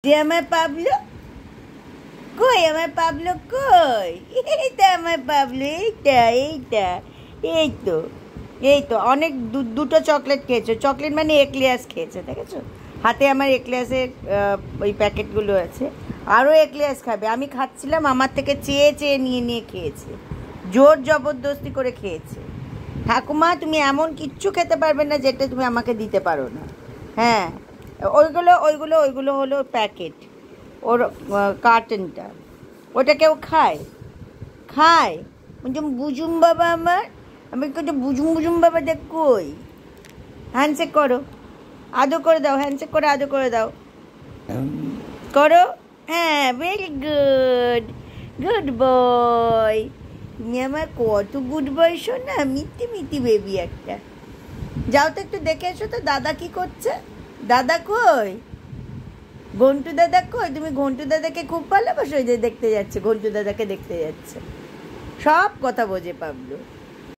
যে আমার পাবলো কই, আমার পাবলো কই? এইটা আমার পাবলো, এইটা এইটা এই তো এই তো অনেক দুটো চকলেট খেয়েছো। চকলেট মানে এক্লেয়ার্স খেয়েছে, দেখেছো? হাতে আমার এক্লেয়ার্সের ওই প্যাকেটগুলো আছে। আরও এক্লেয়ার্স খাবে। আমি খাচ্ছিলাম, আমার থেকে চেয়ে চেয়ে নিয়ে নিয়ে খেয়েছে, জোর জবরদস্তি করে খেয়েছে। ঠাকুমা তুমি এমন কিচ্ছু খেতে পারবে না যেটা তুমি আমাকে দিতে পারো না। হ্যাঁ, ওইগুলো ওইগুলো ওইগুলো হলো প্যাকেট, ওর কার্টনটা। ওটা কেউ খায়? খায়? বুঝুম বাবা আমার, আমি কিন্তু বুঝুম বুঝুম বাবা দেখ কই। হ্যান্ডশেক করো, আদর করে দাও, হ্যান্ডশেক করে আদর করে দাও, করো। হ্যাঁ, ভেরি গুড, গুড বয়। তুমি আমার কত গুড বয় শোনা, মিটি মিটি বেবি একটা। যাও তো একটু দেখে এসো তো দাদা কি করছে। দাদা কই? ঘন্টু দাদা কই? তুমি ঘন্টু দাদাকে খুব ভালোবাসো, ওই যে দেখতে যাচ্ছে, ঘন্টু দাদাকে দেখতে যাচ্ছে। সব কথা বোঝে পাবলো।